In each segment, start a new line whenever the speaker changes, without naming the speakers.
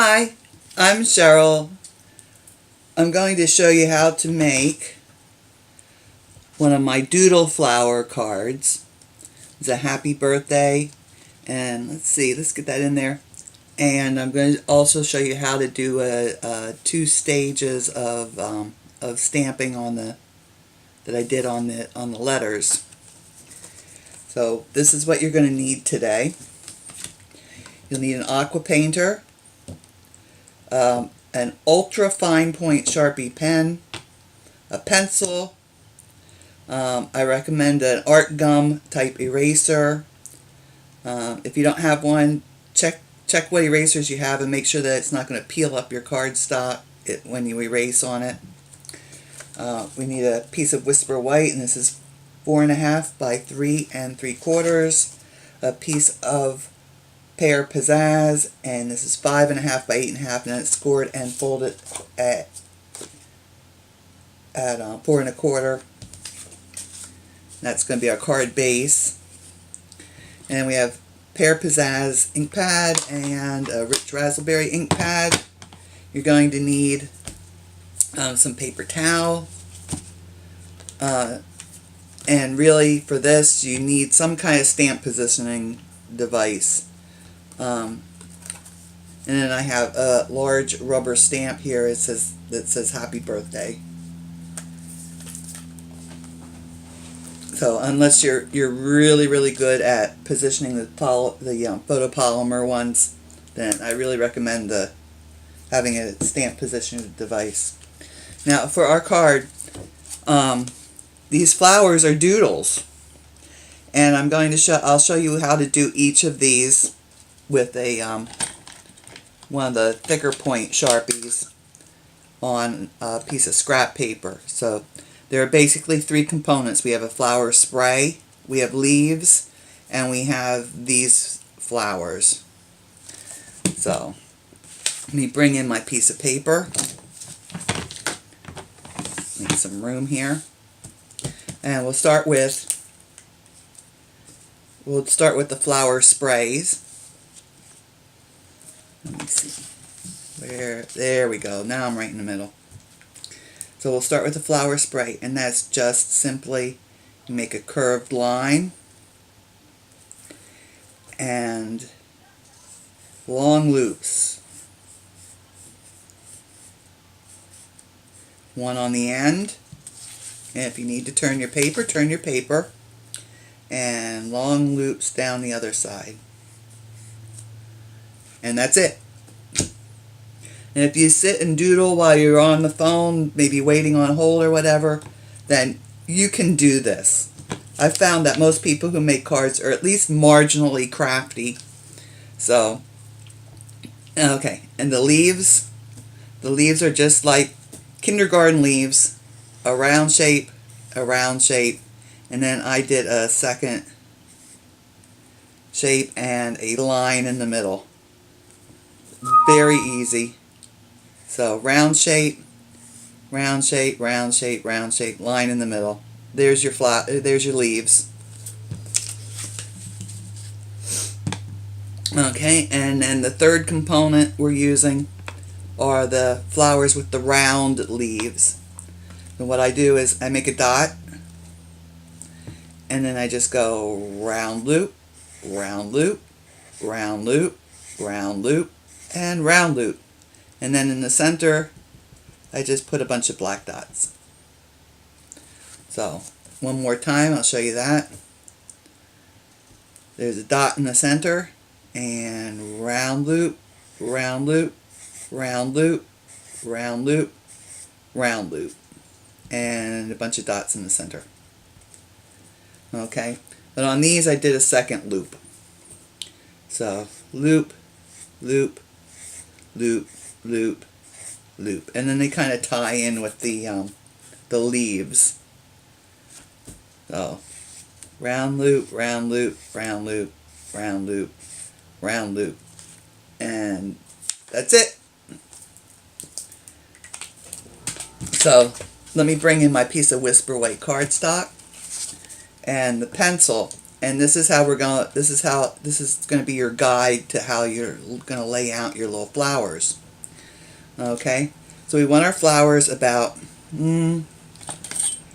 Hi, I'm Cheryl. I'm going to show you how to make one of my Doodle Flower cards. It's a happy birthday, and let's get that in there. And I'm going to also show you how to do two stages of stamping that I did on the letters. So this is what you're going to need today. You'll need an aqua painter, an ultra fine point Sharpie pen, a pencil. I recommend an art gum type eraser. If you don't have one, check what erasers you have and make sure that it's not going to peel up your cardstock when you erase on it. We need a piece of Whisper White, and this is 4.5 by 3 3/4. A piece of Pear Pizzaz, and this is 5.5 by 8.5, and it's scored and folded at 4 1/4. That's going to be our card base. And we have Pear Pizzaz ink pad and a rich Razzleberry ink pad. You're going to need some paper towel. And really for this you need some kind of stamp positioning device. And then I have a large rubber stamp here. That says Happy Birthday. So unless you're really good at positioning the photopolymer ones, then I really recommend having a stamp position device. Now for our card, these flowers are doodles, and I'll show you how to do each of these with a one of the thicker point Sharpies on a piece of scrap paper. So there are basically three components. We have a flower spray, we have leaves, and we have these flowers. So let me bring in my piece of paper. Make some room here. And we'll start with the flower sprays. Let me see. There we go. Now I'm right in the middle. So we'll start with the flower spray, and that's just simply make a curved line and long loops. One on the end, and if you need to turn your paper, and long loops down the other side. And that's it. And if you sit and doodle while you're on the phone, maybe waiting on hold or whatever, then you can do this. I've found that most people who make cards are at least marginally crafty. So, okay, and the leaves are just like kindergarten leaves, a round shape, and then I did a second shape and a line in the middle. Very easy. So round shape, line in the middle. There's your leaves. Okay, and then the third component we're using are the flowers with the round leaves. And what I do is I make a dot, and then I just go round loop, round loop, round loop, round loop, and round loop. And then in the center, I just put a bunch of black dots. So, one more time, I'll show you that. There's a dot in the center, and round loop, round loop, round loop, round loop, round loop, and a bunch of dots in the center. Okay, but on these I did a second loop. So, loop, loop, loop, loop, loop, and then they kind of tie in with the leaves. So round loop, round loop, round loop, round loop, round loop, and that's it. So let me bring in my piece of Whisper White cardstock and the pencil. And this is gonna be your guide to how you're gonna lay out your little flowers. Okay, so we want our flowers about, you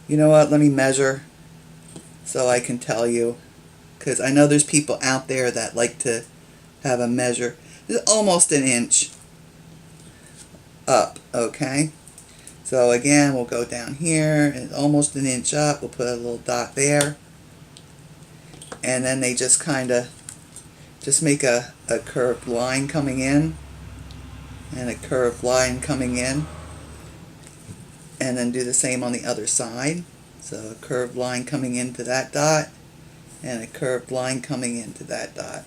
know what, let me measure so I can tell you, because I know there's people out there that like to have a measure. It's almost an inch up, okay? So again, we'll go down here and almost an inch up. We'll put a little dot there. And then they just kind of make a curved line coming in and a curved line coming in. And then do the same on the other side. So a curved line coming into that dot and a curved line coming into that dot.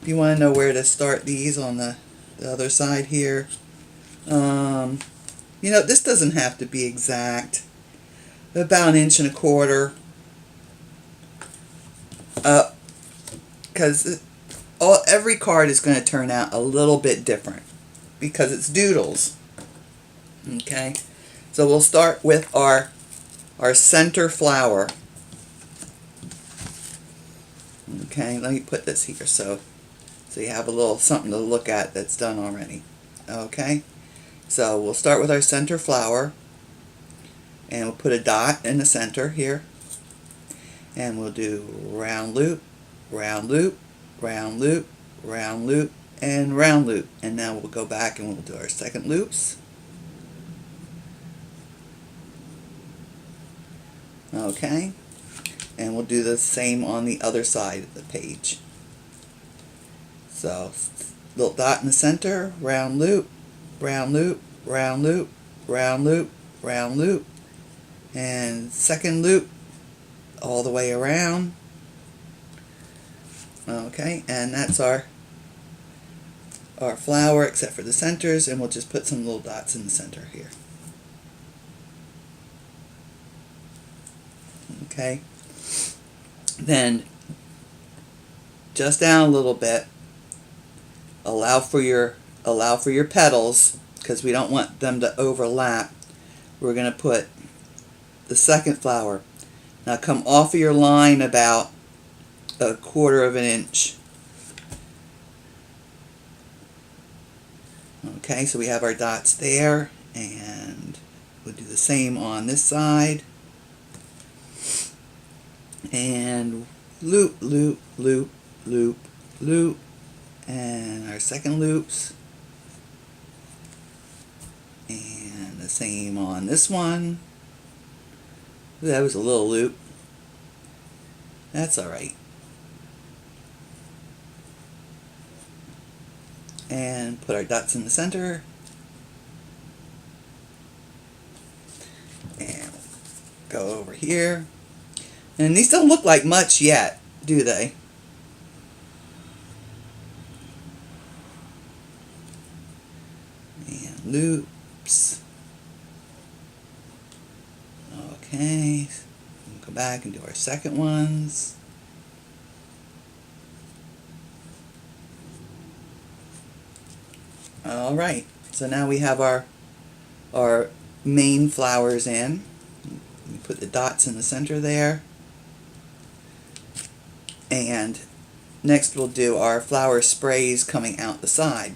If you want to know where to start these on the other side here, you know, this doesn't have to be exact. About 1.25 inches up, because every card is going to turn out a little bit different because it's doodles. Okay, so we'll start with our center flower. Okay, let me put this here so you have a little something to look at that's done already. Okay, so we'll start with our center flower, and we'll put a dot in the center here, and we'll do round loop, round loop, round loop, round loop, and round loop. And now we'll go back and we'll do our second loops. Okay, and we'll do the same on the other side of the page. So little dot in the center, round loop, round loop, round loop, round loop, round loop, and second loop all the way around. Okay, and that's our flower except for the centers, and we'll just put some little dots in the center here. Okay, then just down a little bit, allow for your petals, because we don't want them to overlap. We're going to put the second flower. Now come off of your line about 1/4 inch. Okay, so we have our dots there, and we'll do the same on this side. And loop, loop, loop, loop, loop, and our second loops. And the same on this one. That was a little loop. That's alright. And put our dots in the center. And go over here. And these don't look like much yet, do they? And loops. Okay. We'll go back and do our second ones. Alright, so now we have our main flowers in. We put the dots in the center there. And next we'll do our flower sprays coming out the side.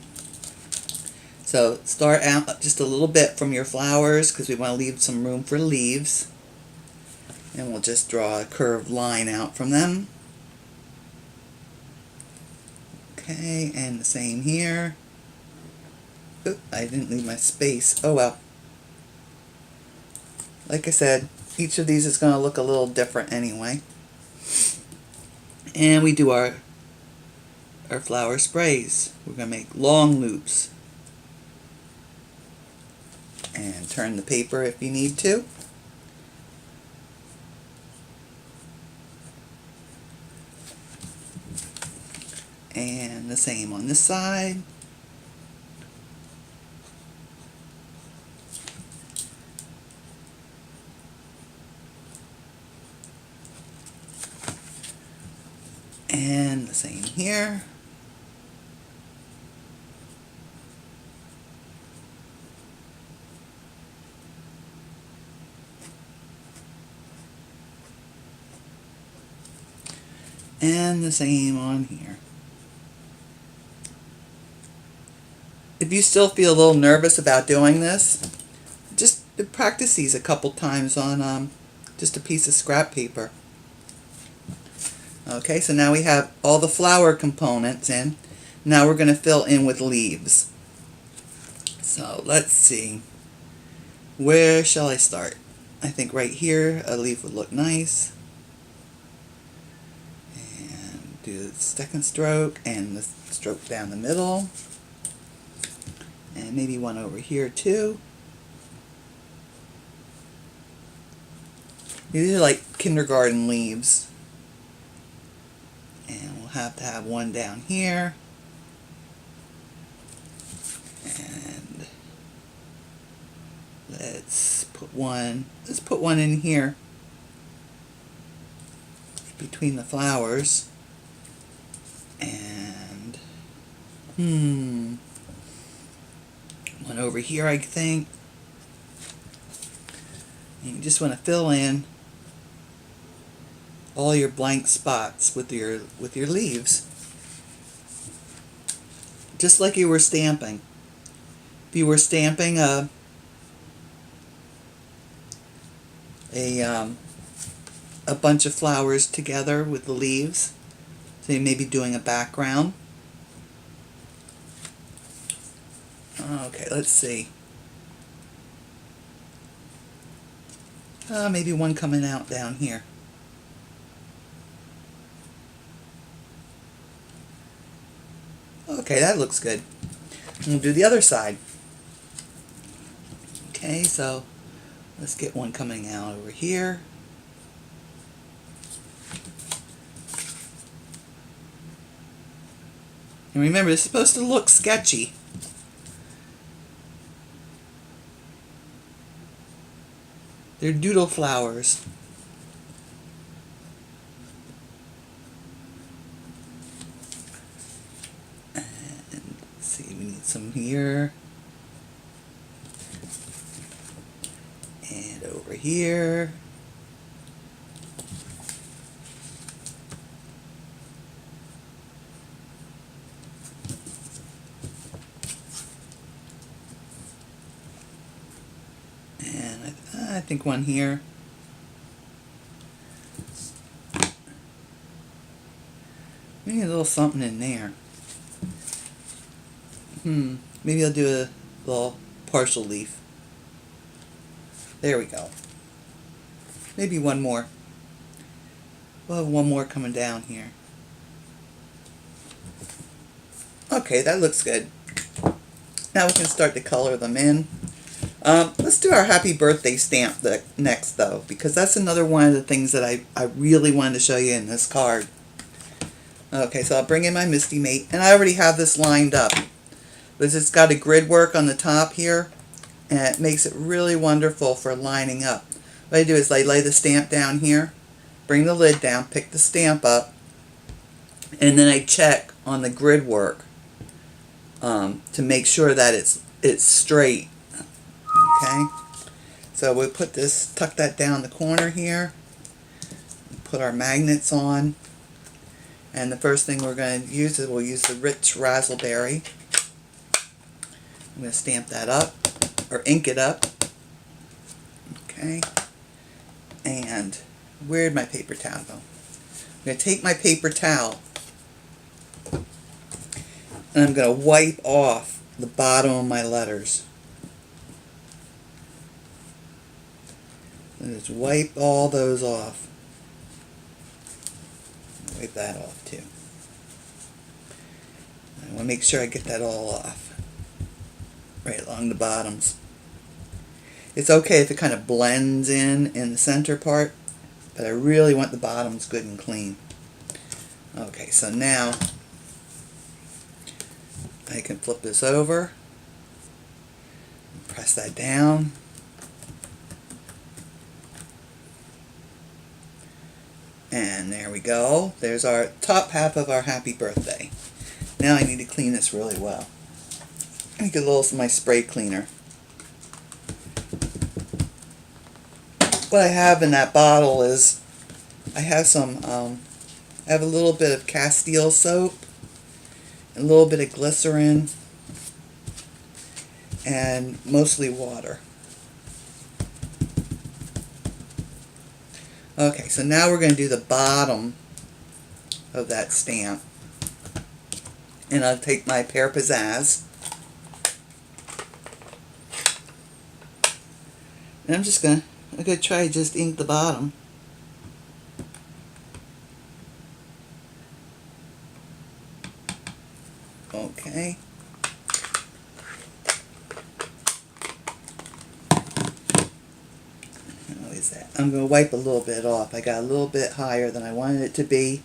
So start out just a little bit from your flowers, because we want to leave some room for leaves. And we'll just draw a curved line out from them. Okay, and the same here. Oop, I didn't leave my space. Oh well. Like I said, each of these is going to look a little different anyway. And we do our flower sprays. We're going to make long loops. And turn the paper if you need to. And the same on this side. And the same here. And the same on here. If you still feel a little nervous about doing this, just practice these a couple times on just a piece of scrap paper. Okay, so now we have all the flower components in. Now we're going to fill in with leaves. So let's see. Where shall I start? I think right here a leaf would look nice. And do the second stroke and the stroke down the middle. And maybe one over here too. These are like kindergarten leaves. And we'll have to have one down here. And let's put one in here between the flowers. And one over here, I think. And you just want to fill in all your blank spots with your leaves, just like you were stamping. If you were stamping a bunch of flowers together with the leaves, so you may be doing a background. Okay, let's see. Maybe one coming out down here. Okay, that looks good. We'll do the other side. Okay, so let's get one coming out over here. And remember, it's supposed to look sketchy. They're doodle flowers. We need some here and over here. And I think one here. We need a little something in there. Maybe I'll do a little partial leaf. There we go. Maybe one more. We'll have one more coming down here. Okay, that looks good. Now we can start to color them in. Let's do our happy birthday stamp next though, because that's another one of the things that I really wanted to show you in this card. Okay, so I'll bring in my Misty Mate, and I already have this lined up. But it's got a grid work on the top here, and it makes it really wonderful for lining up. What I do is I lay the stamp down here, bring the lid down, pick the stamp up, and then I check on the grid work to make sure that it's straight. Okay, so we'll put this, tuck that down the corner here, put our magnets on, and the first thing we're going to use is we'll use the rich Razzleberry. I'm going to stamp that up, or ink it up. Okay. And where'd my paper towel go? I'm going to take my paper towel and I'm going to wipe off the bottom of my letters. And just wipe all those off. Wipe that off too. I want to make sure I get that all off. Right along the bottoms. It's okay if it kind of blends in the center part, but I really want the bottoms good and clean. Okay, so now I can flip this over, press that down, and there we go. There's our top half of our happy birthday. Now I need to clean this really well. I get a little of my spray cleaner. What I have in that bottle is I have some I have a little bit of Castile soap, a little bit of glycerin, and mostly water. Okay, so now we're going to do the bottom of that stamp. And I'll take my Pear Pizzaz. And I'm going to try to just ink the bottom. Okay. How is that? I'm going to wipe a little bit off. I got a little bit higher than I wanted it to be.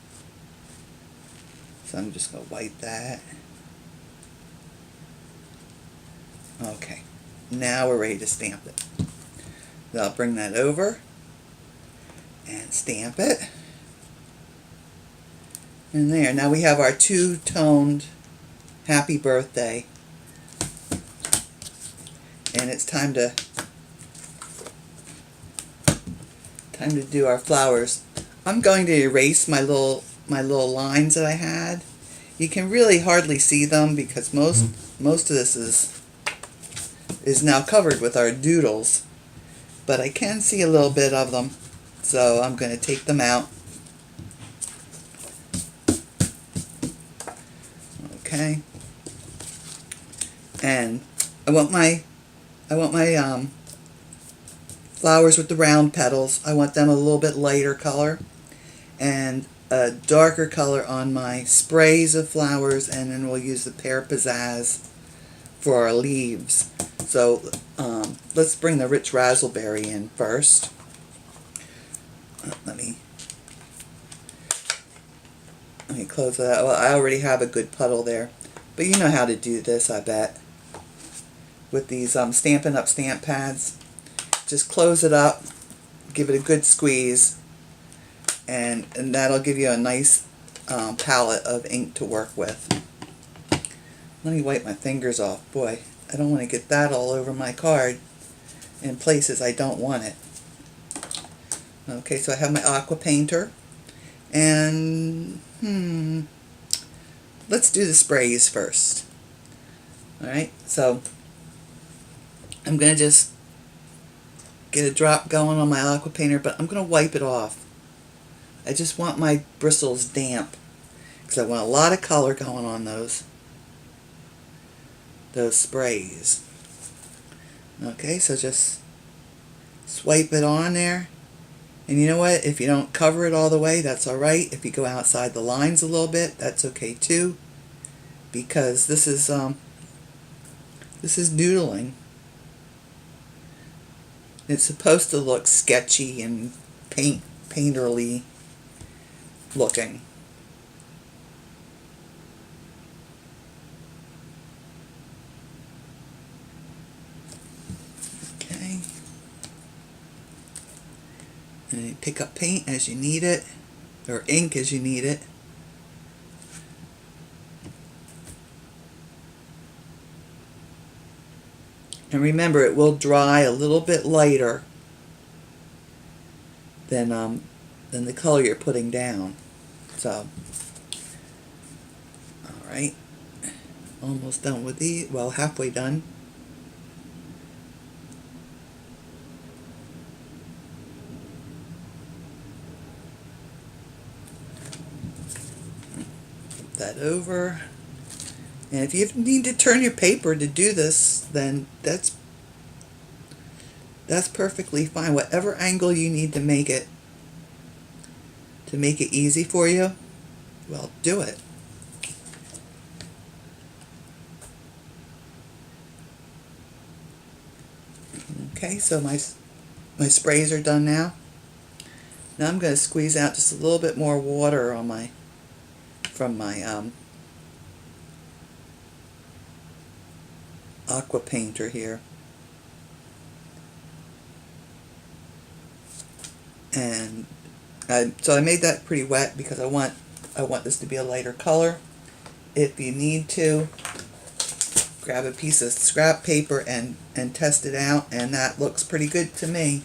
So I'm just going to wipe that. Okay. Now we're ready to stamp it. So I'll bring that over and stamp it. And there. Now we have our two-toned Happy Birthday. And it's time to do our flowers. I'm going to erase my little lines that I had. You can really hardly see them because most of this is now covered with our doodles, but I can see a little bit of them, so I'm going to take them out. Okay, and I want my flowers with the round petals. I want them a little bit lighter color and a darker color on my sprays of flowers, and then we'll use the Pear Pizzaz for our leaves. So let's bring the rich razzleberry in first. Let me close that. Well, I already have a good puddle there, but you know how to do this, I bet, with these Stampin' Up! Stamp pads. Just close it up, give it a good squeeze, and that'll give you a nice palette of ink to work with. Let me wipe my fingers off. Boy, I don't want to get that all over my card in places I don't want it. Okay, so I have my aqua painter, and let's do the sprays first. Alright, so I'm going to just get a drop going on my aqua painter, but I'm going to wipe it off. I just want my bristles damp because I want a lot of color going on those sprays. Okay, so just swipe it on there. And you know what? If you don't cover it all the way, that's alright. If you go outside the lines a little bit, that's okay too. Because this is doodling. It's supposed to look sketchy and painterly looking. Okay. And you pick up paint as you need it, or ink as you need it. And remember, it will dry a little bit lighter than the color you're putting down. So, all right, almost done with these. Well, halfway done. Flip that over. And if you need to turn your paper to do this, then that's perfectly fine. Whatever angle you need to make it easy for you, well, do it. Okay, so my sprays are done now. Now I'm going to squeeze out just a little bit more water on from my aqua painter here, and so I made that pretty wet because I want this to be a lighter color. If you need to, grab a piece of scrap paper and test it out, and that looks pretty good to me.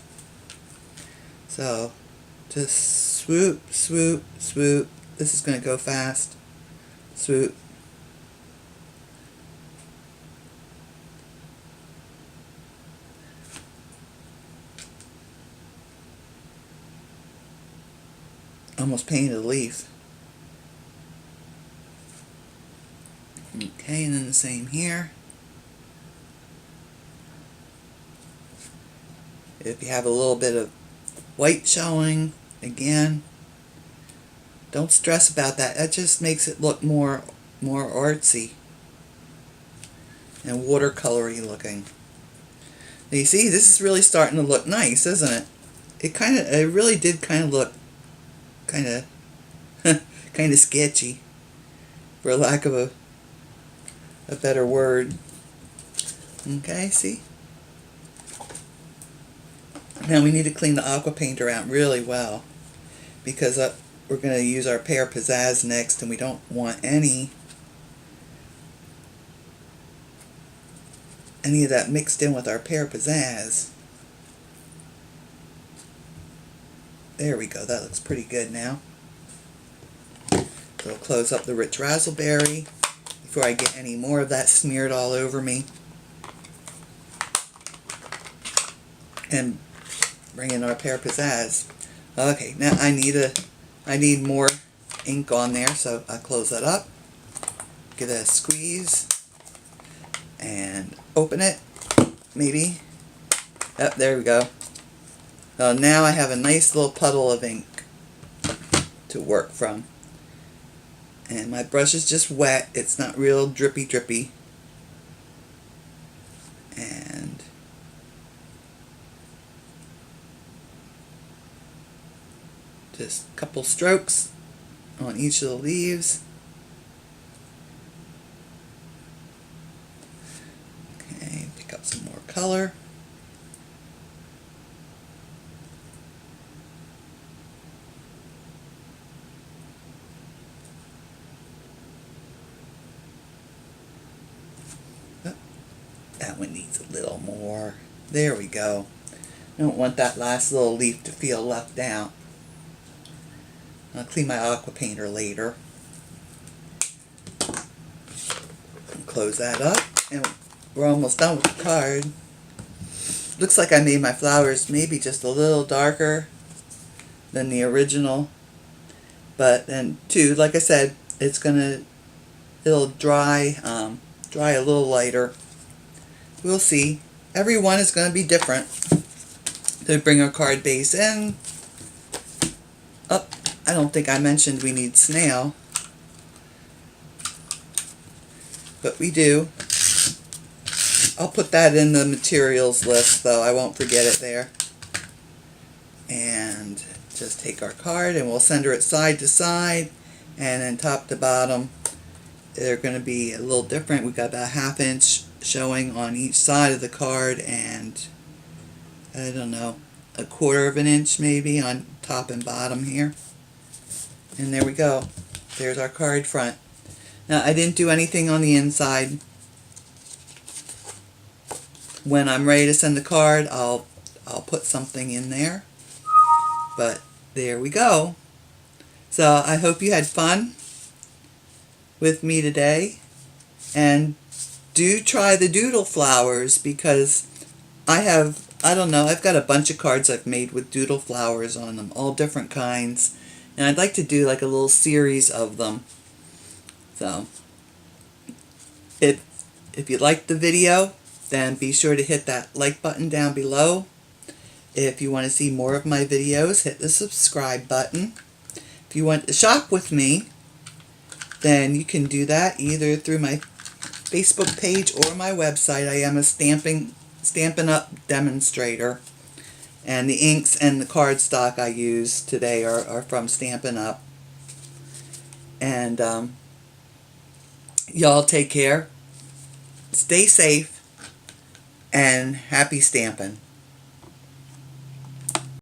So just swoop, swoop, swoop, this is going to go fast. Swoop. Almost painted a leaf. Okay, and then the same here. If you have a little bit of white showing, again, don't stress about that. That just makes it look more artsy and watercolory looking. Now you see, this is really starting to look nice, isn't it? It really did kind of look kind of sketchy, for lack of a better word. Okay, see? Now we need to clean the aqua painter out really well, because we're going to use our Pear Pizzaz next, and we don't want any of that mixed in with our Pear Pizzaz. There we go, that looks pretty good now. So we'll close up the rich razzleberry before I get any more of that smeared all over me. And bring in our Pear Pizzaz. Okay, now I need more ink on there, so I'll close that up. Give it a squeeze and open it. Maybe. Yep, there we go. Now I have a nice little puddle of ink to work from. And my brush is just wet. It's not real drippy. And just a couple strokes on each of the leaves. Okay, pick up some more color. That one needs a little more. There we go. I don't want that last little leaf to feel left out. I'll clean my aqua painter later. And close that up. And we're almost done with the card. Looks like I made my flowers maybe just a little darker than the original. But then too, like I said, it'll dry a little lighter. We'll see. Every one is going to be different. To bring our card base in. Oh, I don't think I mentioned we need snail. But we do. I'll put that in the materials list, though. I won't forget it there. And just take our card and we'll center it side to side. And then top to bottom, they're going to be a little different. We've got about a 1/2 inch showing on each side of the card, and I don't know, 1/4 of an inch maybe on top and bottom here. And there we go. There's our card front. Now I didn't do anything on the inside. When I'm ready to send the card, I'll put something in there. But there we go. So I hope you had fun with me today, and do try the Doodle Flowers, because I've got a bunch of cards I've made with Doodle Flowers on them, all different kinds, and I'd like to do like a little series of them. So if you liked the video, then be sure to hit that like button down below. If you want to see more of my videos, hit the subscribe button. If you want to shop with me, then you can do that either through my Facebook page or my website. I am a Stampin' Up demonstrator, and the inks and the cardstock I use today are from Stampin' Up. And y'all take care, stay safe, and happy stamping.